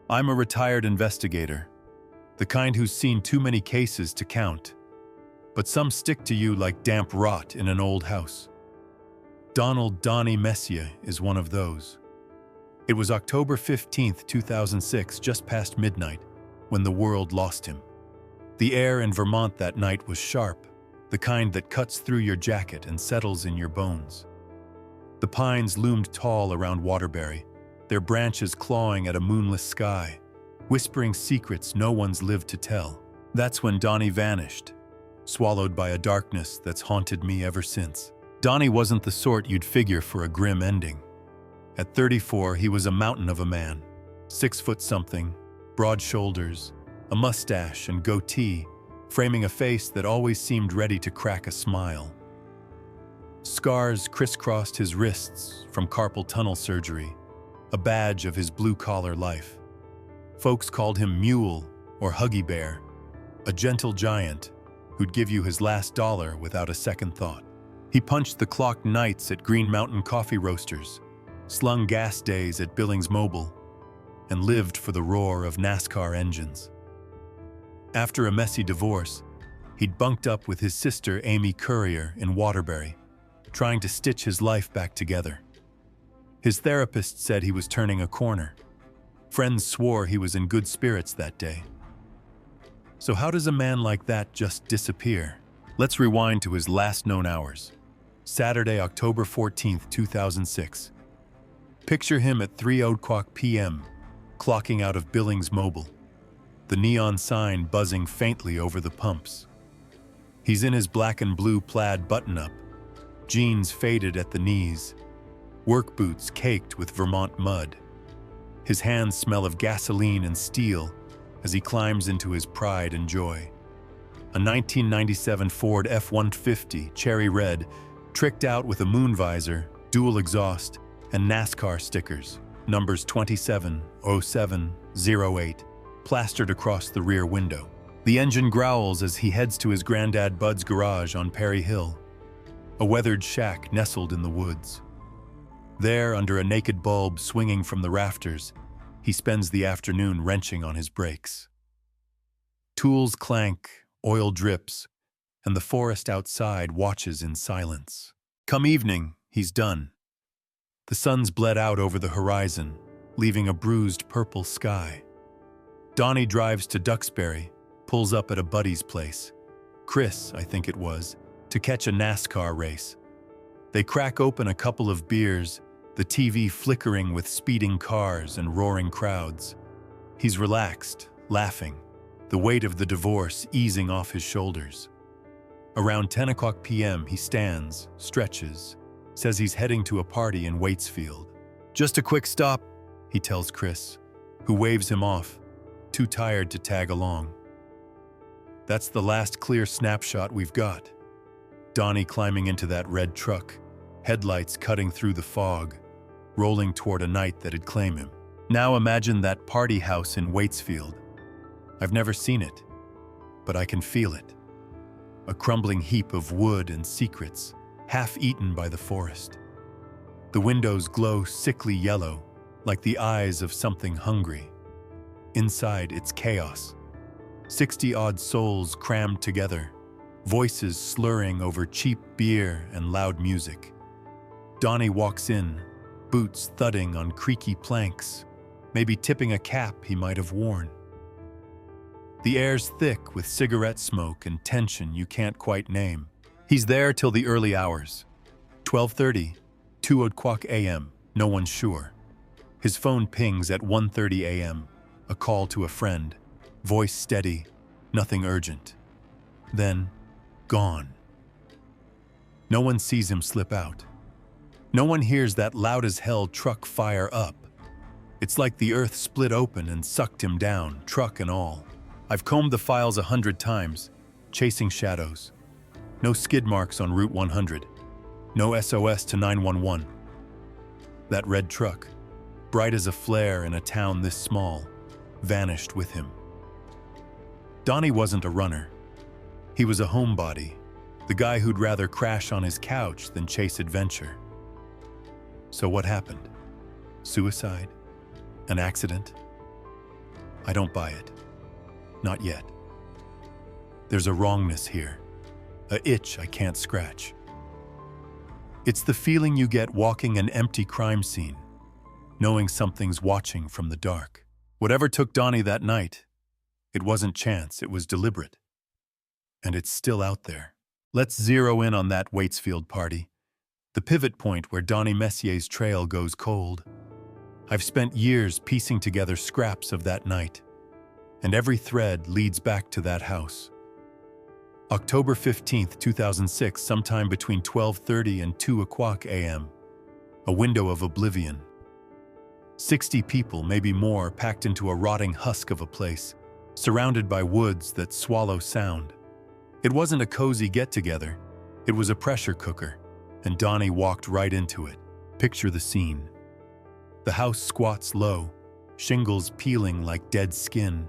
I'm a retired investigator, the kind who's seen too many cases to count, but some stick to you like damp rot in an old house. Donnie Messier is one of those. It was October 15th, 2006, just past midnight, when the world lost him. The air in Vermont that night was sharp, the kind that cuts through your jacket and settles in your bones. The pines loomed tall around Waterbury, their branches clawing at a moonless sky, whispering secrets no one's lived to tell. That's when Donnie vanished, swallowed by a darkness that's haunted me ever since. Donnie wasn't the sort you'd figure for a grim ending. At 34, he was a mountain of a man, 6 foot something, broad shoulders, a mustache and goatee, framing a face that always seemed ready to crack a smile. Scars crisscrossed his wrists from carpal tunnel surgery, a badge of his blue-collar life. Folks called him Mule or Huggy Bear, a gentle giant who'd give you his last dollar without a second thought. He punched the clock nights at Green Mountain coffee roasters, slung gas days at Billings Mobile, and lived for the roar of NASCAR engines. After a messy divorce, he'd bunked up with his sister Amy Currier in Waterbury, trying to stitch his life back together. His therapist said he was turning a corner. Friends swore he was in good spirits that day. So how does a man like that just disappear? Let's rewind to his last known hours. Saturday, October 14th, 2006. Picture him at 3:00 p.m., clocking out of Billings Mobile, the neon sign buzzing faintly over the pumps. He's in his black and blue plaid button-up, jeans faded at the knees, work boots caked with Vermont mud. His hands smell of gasoline and steel as he climbs into his pride and joy. A 1997 Ford F-150, cherry red, tricked out with a moon visor, dual exhaust, and NASCAR stickers, numbers 270708, plastered across the rear window. The engine growls as he heads to his granddad Bud's garage on Perry Hill, a weathered shack nestled in the woods. There, under a naked bulb swinging from the rafters, he spends the afternoon wrenching on his brakes. Tools clank, oil drips, and the forest outside watches in silence. Come evening, he's done. The sun's bled out over the horizon, leaving a bruised purple sky. Donnie drives to Duxbury, pulls up at a buddy's place, Chris, I think it was, to catch a NASCAR race. They crack open a couple of beers, the TV flickering with speeding cars and roaring crowds. He's relaxed, laughing, the weight of the divorce easing off his shoulders. Around 10:00 p.m., he stands, stretches, says he's heading to a party in Waitsfield. Just a quick stop, he tells Chris, who waves him off, too tired to tag along. That's the last clear snapshot we've got. Donnie climbing into that red truck, headlights cutting through the fog, rolling toward a night that'd claim him. Now imagine that party house in Waitsfield. I've never seen it, but I can feel it. A crumbling heap of wood and secrets, half eaten by the forest. The windows glow sickly yellow, like the eyes of something hungry. Inside, it's chaos. 60-odd souls crammed together, voices slurring over cheap beer and loud music. Donnie walks in, boots thudding on creaky planks, maybe tipping a cap he might have worn. The air's thick with cigarette smoke and tension you can't quite name. He's there till the early hours. 12:30, 2:00 a.m., no one's sure. His phone pings at 1:30 a.m., a call to a friend, voice steady, nothing urgent. Then, gone. No one sees him slip out. No one hears that loud-as-hell truck fire up. It's like the earth split open and sucked him down, truck and all. I've combed the files 100 times, chasing shadows. No skid marks on Route 100. No SOS to 911. That red truck, bright as a flare in a town this small, vanished with him. Donnie wasn't a runner. He was a homebody, the guy who'd rather crash on his couch than chase adventure. So what happened? Suicide? An accident? I don't buy it. Not yet. There's a wrongness here, a itch I can't scratch. It's the feeling you get walking an empty crime scene, knowing something's watching from the dark. Whatever took Donnie that night, it wasn't chance, it was deliberate. And it's still out there. Let's zero in on that Waitsfield party, the pivot point where Donnie Messier's trail goes cold. I've spent years piecing together scraps of that night, and every thread leads back to that house. October 15th, 2006, sometime between 12:30 and 2 o'clock a.m., a window of oblivion. 60 people, maybe more, packed into a rotting husk of a place, surrounded by woods that swallow sound. It wasn't a cozy get-together, it was a pressure cooker, and Donnie walked right into it. Picture the scene. The house squats low, shingles peeling like dead skin,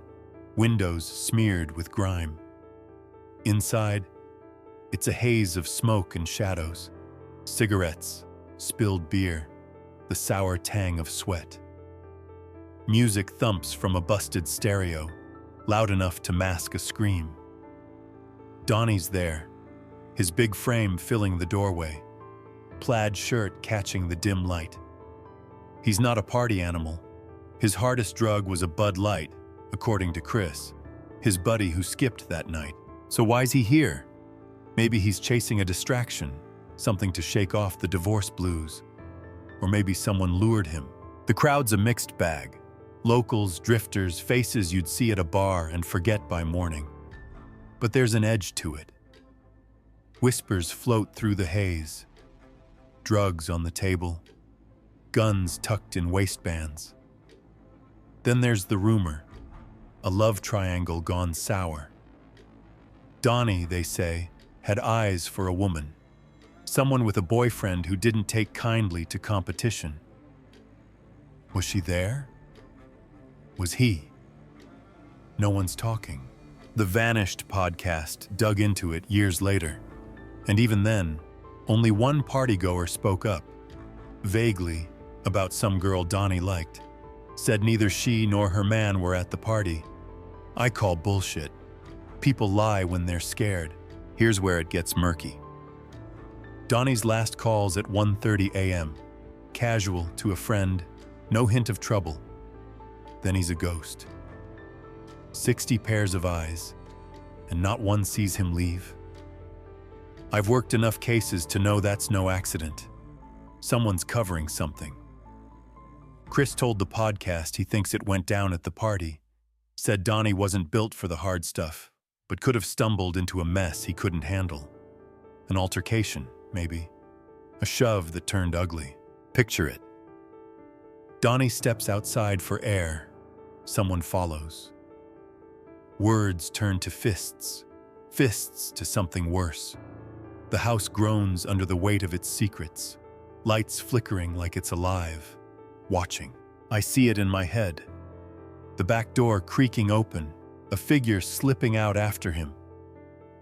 windows smeared with grime. Inside, it's a haze of smoke and shadows, cigarettes, spilled beer, the sour tang of sweat. Music thumps from a busted stereo, loud enough to mask a scream. Donnie's there, his big frame filling the doorway, plaid shirt catching the dim light. He's not a party animal. His hardest drug was a Bud Light, according to Chris, his buddy who skipped that night. So why's he here? Maybe he's chasing a distraction, something to shake off the divorce blues. Or maybe someone lured him. The crowd's a mixed bag. Locals, drifters, faces you'd see at a bar and forget by morning. But there's an edge to it. Whispers float through the haze. Drugs on the table. Guns tucked in waistbands. Then there's the rumor. A love triangle gone sour. Donnie, they say, had eyes for a woman. Someone with a boyfriend who didn't take kindly to competition. Was she there? Was he? No one's talking. The Vanished podcast dug into it years later. And even then, only one partygoer spoke up. Vaguely, about some girl Donnie liked. Said neither she nor her man were at the party. I call bullshit. People lie when they're scared. Here's where it gets murky. Donnie's last call's at 1:30 a.m. Casual to a friend, no hint of trouble. Then he's a ghost. 60 pairs of eyes, and not one sees him leave. I've worked enough cases to know that's no accident. Someone's covering something. Chris told the podcast he thinks it went down at the party. Said Donnie wasn't built for the hard stuff, but could have stumbled into a mess he couldn't handle. An altercation, maybe. A shove that turned ugly. Picture it. Donnie steps outside for air. Someone follows. Words turn to fists. Fists to something worse. The house groans under the weight of its secrets. Lights flickering like it's alive. Watching. I see it in my head. The back door creaking open, a figure slipping out after him.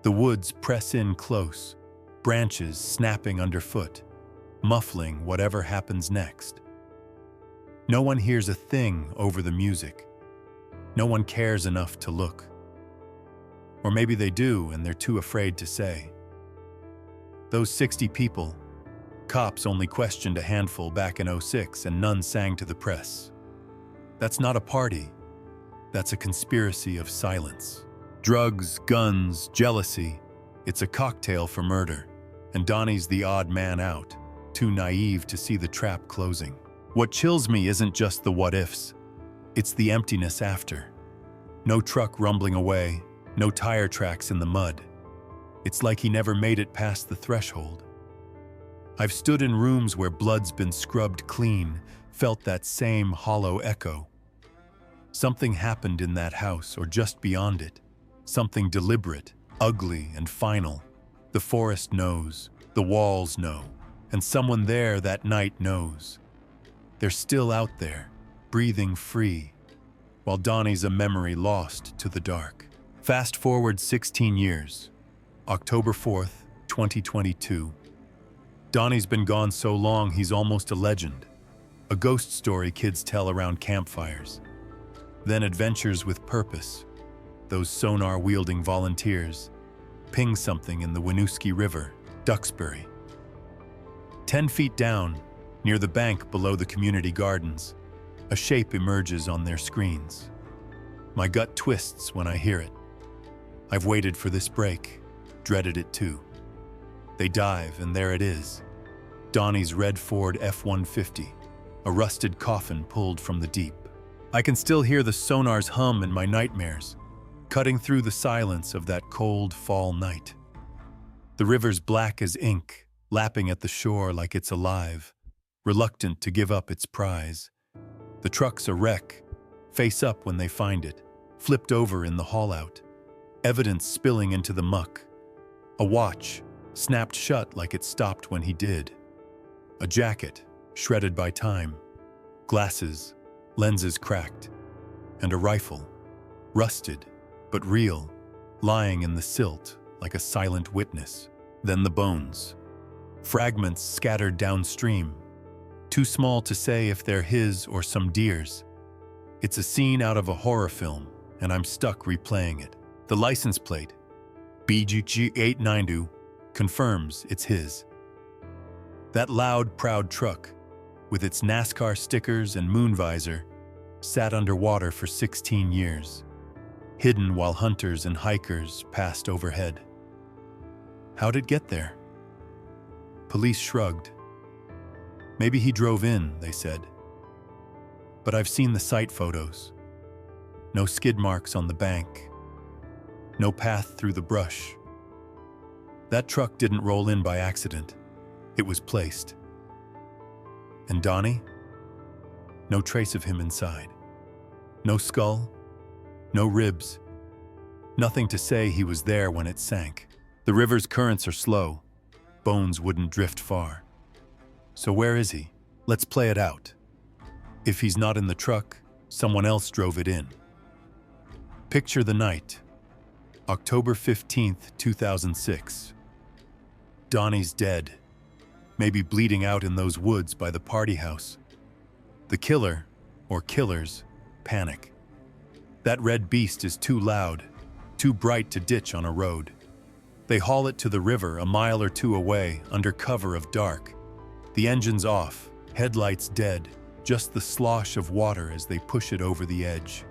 The woods press in close, branches snapping underfoot, muffling whatever happens next. No one hears a thing over the music. No one cares enough to look. Or maybe they do and they're too afraid to say. Those 60 people, cops only questioned a handful back in '06 and none sang to the press. That's not a party. That's a conspiracy of silence. Drugs, guns, jealousy. It's a cocktail for murder. And Donnie's the odd man out, too naive to see the trap closing. What chills me isn't just the what-ifs. It's the emptiness after. No truck rumbling away, no tire tracks in the mud. It's like he never made it past the threshold. I've stood in rooms where blood's been scrubbed clean, felt that same hollow echo. Something happened in that house or just beyond it. Something deliberate, ugly, and final. The forest knows, the walls know, and someone there that night knows. They're still out there, breathing free, while Donnie's a memory lost to the dark. Fast forward 16 years, October 4th, 2022. Donnie's been gone so long he's almost a legend, a ghost story kids tell around campfires. Then adventures with purpose. Those sonar-wielding volunteers ping something in the Winooski River, Duxbury. 10 feet down, near the bank below the community gardens, a shape emerges on their screens. My gut twists when I hear it. I've waited for this break, dreaded it too. They dive, and there it is. Donnie's red Ford F-150, a rusted coffin pulled from the deep. I can still hear the sonar's hum in my nightmares, cutting through the silence of that cold fall night. The river's black as ink, lapping at the shore like it's alive, reluctant to give up its prize. The truck's a wreck, face up when they find it, flipped over in the haul-out, evidence spilling into the muck. A watch, snapped shut like it stopped when he did. A jacket, shredded by time. Glasses, lenses cracked. And a rifle, rusted, but real, lying in the silt like a silent witness. Then the bones. Fragments scattered downstream, too small to say if they're his or some deer's. It's a scene out of a horror film, and I'm stuck replaying it. The license plate, BGG892, confirms it's his. That loud, proud truck, with its NASCAR stickers and moon visor, sat underwater for 16 years, hidden while hunters and hikers passed overhead. How'd it get there? Police shrugged. Maybe he drove in, they said. But I've seen the site photos. No skid marks on the bank. No path through the brush. That truck didn't roll in by accident. It was placed. And Donnie? No trace of him inside. No skull, no ribs. Nothing to say he was there when it sank. The river's currents are slow. Bones wouldn't drift far. So where is he? Let's play it out. If he's not in the truck, someone else drove it in. Picture the night. October 15th, 2006. Donnie's dead, maybe bleeding out in those woods by the party house. The killer, or killers, panic. That red beast is too loud, too bright to ditch on a road. They haul it to the river a mile or two away under cover of dark. The engine's off, headlights dead, just the slosh of water as they push it over the edge.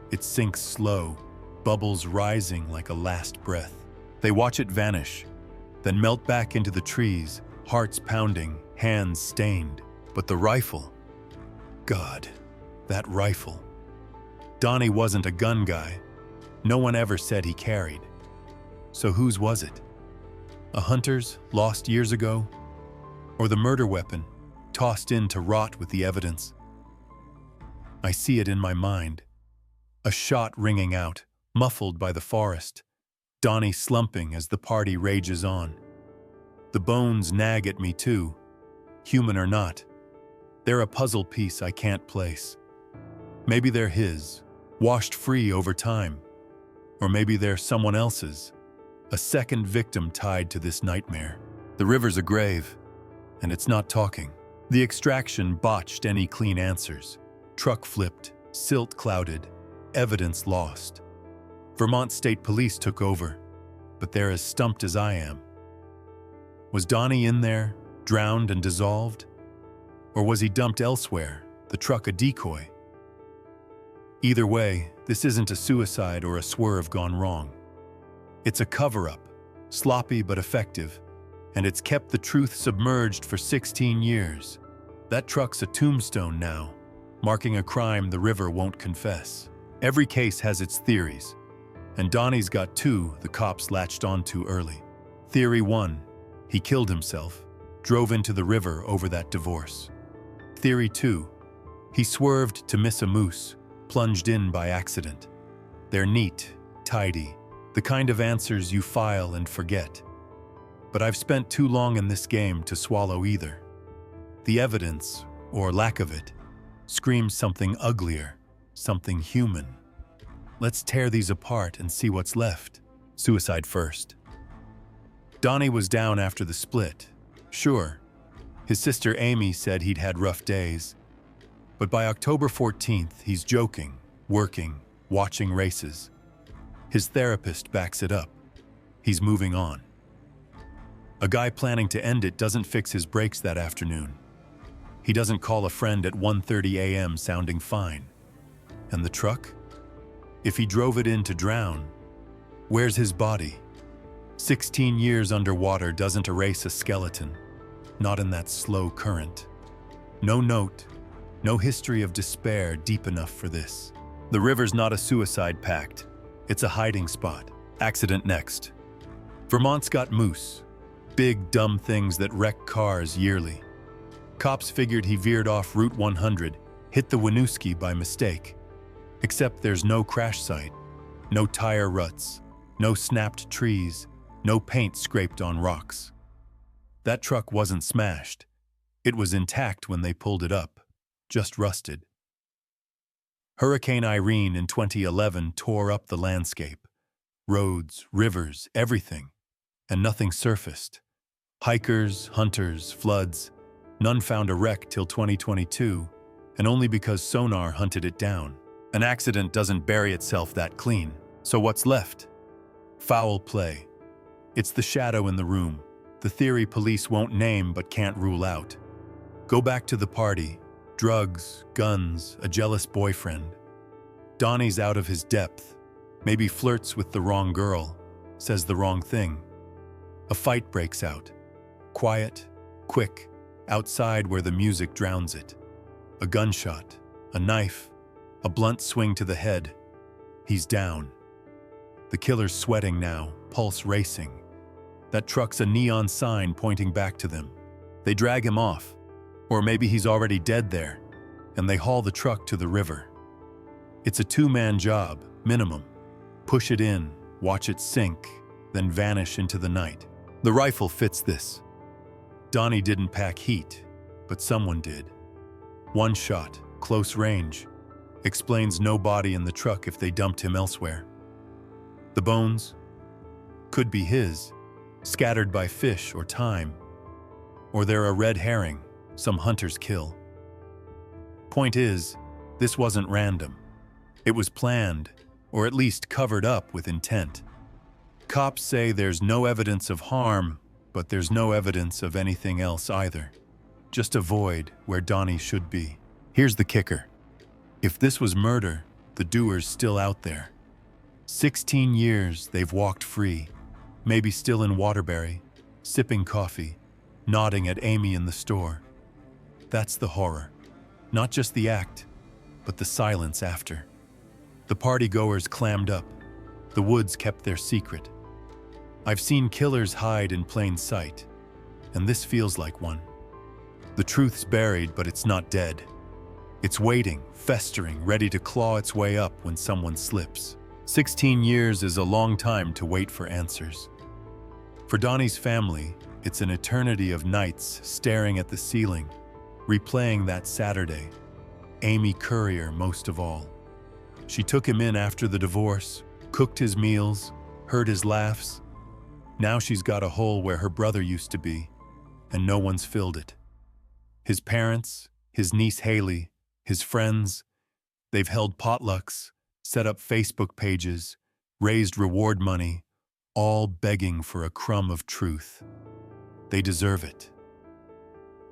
It sinks slow, bubbles rising like a last breath. They watch it vanish, then melt back into the trees, hearts pounding, hands stained. But the rifle, God, that rifle. Donnie wasn't a gun guy. No one ever said he carried. So whose was it? A hunter's, lost years ago? Or the murder weapon, tossed in to rot with the evidence? I see it in my mind. A shot ringing out, muffled by the forest. Donnie slumping as the party rages on. The bones nag at me too, human or not. They're a puzzle piece I can't place. Maybe they're his, washed free over time. Or maybe they're someone else's, a second victim tied to this nightmare. The river's a grave, and it's not talking. The extraction botched any clean answers. Truck flipped, silt clouded, evidence lost. Vermont State Police took over, but they're as stumped as I am. Was Donnie in there, drowned and dissolved? Or was he dumped elsewhere, the truck a decoy? Either way, this isn't a suicide or a swerve gone wrong. It's a cover-up, sloppy but effective, and it's kept the truth submerged for 16 years. That truck's a tombstone now, marking a crime the river won't confess. Every case has its theories, and Donnie's got two the cops latched onto early. Theory 1, he killed himself, drove into the river over that divorce. Theory 2, he swerved to miss a moose, plunged in by accident. They're neat, tidy, the kind of answers you file and forget. But I've spent too long in this game to swallow either. The evidence, or lack of it, screams something uglier, something human. Let's tear these apart and see what's left. Suicide first. Donnie was down after the split. Sure, his sister Amy said he'd had rough days. But by October 14th, he's joking, working, watching races. His therapist backs it up. He's moving on. A guy planning to end it doesn't fix his brakes that afternoon. He doesn't call a friend at 1:30 a.m. sounding fine. And the truck? If he drove it in to drown, where's his body? 16 years underwater doesn't erase a skeleton, not in that slow current. No note, no history of despair deep enough for this. The river's not a suicide pact. It's a hiding spot. Accident next. Vermont's got moose, big dumb things that wreck cars yearly. Cops figured he veered off Route 100, hit the Winooski by mistake. Except there's no crash site, no tire ruts, no snapped trees, no paint scraped on rocks. That truck wasn't smashed. It was intact when they pulled it up, just rusted. Hurricane Irene in 2011 tore up the landscape. Roads, rivers, everything. And nothing surfaced. Hikers, hunters, floods. None found a wreck till 2022, and only because sonar hunted it down. An accident doesn't bury itself that clean. So what's left? Foul play. It's the shadow in the room, the theory police won't name but can't rule out. Go back to the party. Drugs, guns, a jealous boyfriend. Donnie's out of his depth. Maybe flirts with the wrong girl, says the wrong thing. A fight breaks out. Quiet, quick, outside where the music drowns it. A gunshot, a knife, a blunt swing to the head. He's down. The killer's sweating now, pulse racing. That truck's a neon sign pointing back to them. They drag him off. Or maybe he's already dead there, and they haul the truck to the river. It's a two-man job, minimum. Push it in, watch it sink, then vanish into the night. The rifle fits this. Donnie didn't pack heat, but someone did. One shot, close range. Explains no body in the truck if they dumped him elsewhere. The bones? Could be his, scattered by fish or time. Or they're a red herring, some hunter's kill. Point is, this wasn't random. It was planned, or at least covered up with intent. Cops say there's no evidence of harm, but there's no evidence of anything else either. Just a void where Donnie should be. Here's the kicker. If this was murder, the doer's still out there. 16 years they've walked free, maybe still in Waterbury, sipping coffee, nodding at Amy in the store. That's the horror. Not just the act, but the silence after. The partygoers clammed up. The woods kept their secret. I've seen killers hide in plain sight, and this feels like one. The truth's buried, but it's not dead. It's waiting, festering, ready to claw its way up when someone slips. 16 years is a long time to wait for answers. For Donnie's family, it's an eternity of nights staring at the ceiling, replaying that Saturday. Amy Courier most of all. She took him in after the divorce, cooked his meals, heard his laughs. Now she's got a hole where her brother used to be, and no one's filled it. His parents, his niece Haley, his friends, they've held potlucks, set up Facebook pages, raised reward money, all begging for a crumb of truth. They deserve it.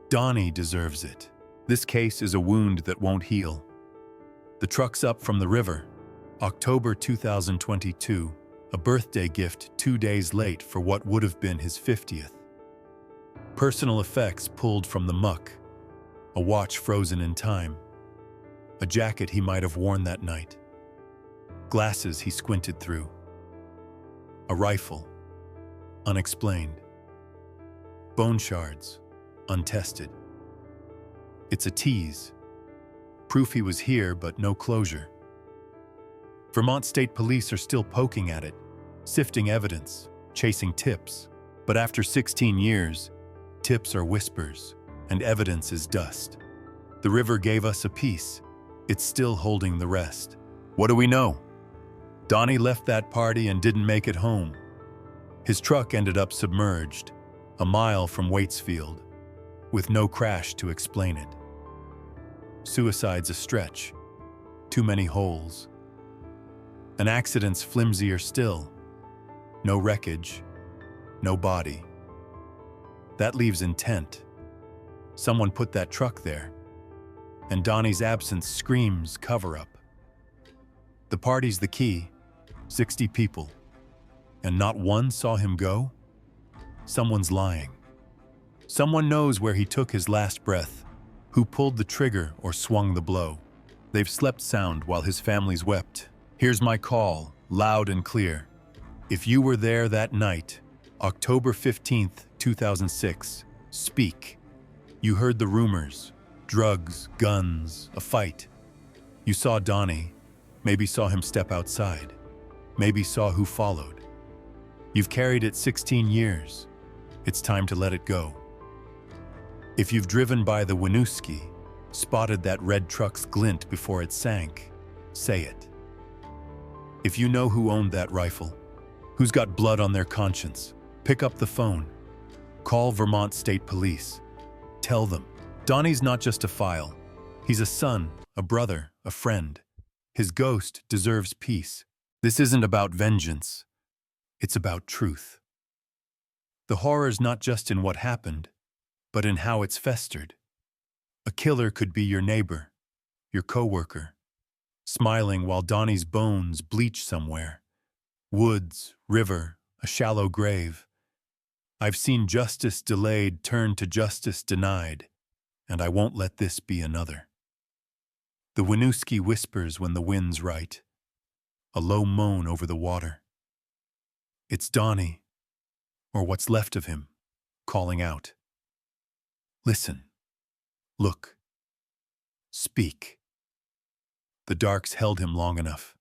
Donnie deserves it. This case is a wound that won't heal. The truck's up from the river, October 2022, a birthday gift 2 days late for what would have been his 50th. Personal effects pulled from the muck, a watch frozen in time, a jacket he might have worn that night, glasses he squinted through, a rifle, unexplained, bone shards, untested. It's a tease, proof he was here but no closure. Vermont State Police are still poking at it, sifting evidence, chasing tips. But after 16 years, tips are whispers, and evidence is dust. The river gave us a piece. It's still holding the rest. What do we know? Donnie left that party and didn't make it home. His truck ended up submerged, a mile from Waitsfield, with no crash to explain it. Suicide's a stretch, too many holes. An accident's flimsier still. No wreckage, no body. That leaves intent. Someone put that truck there. And Donnie's absence screams cover-up. The party's the key, 60 people. And not one saw him go? Someone's lying. Someone knows where he took his last breath, who pulled the trigger or swung the blow. They've slept sound while his family's wept. Here's my call, loud and clear. If you were there that night, October 15th, 2006, speak. You heard the rumors, drugs, guns, a fight. You saw Donnie, maybe saw him step outside, maybe saw who followed. You've carried it 16 years. It's time to let it go. If you've driven by the Winooski, spotted that red truck's glint before it sank, say it. If you know who owned that rifle, who's got blood on their conscience, pick up the phone. Call Vermont State Police. Tell them, Donnie's not just a file. He's a son, a brother, a friend. His ghost deserves peace. This isn't about vengeance. It's about truth. The horror's not just in what happened, but in how it's festered. A killer could be your neighbor, your coworker, smiling while Donnie's bones bleach somewhere. Woods, river, a shallow grave. I've seen justice delayed turn to justice denied, and I won't let this be another. The Winooski whispers when the wind's right, a low moan over the water. It's Donnie, or what's left of him, calling out. Listen. Look. Speak. The dark's held him long enough.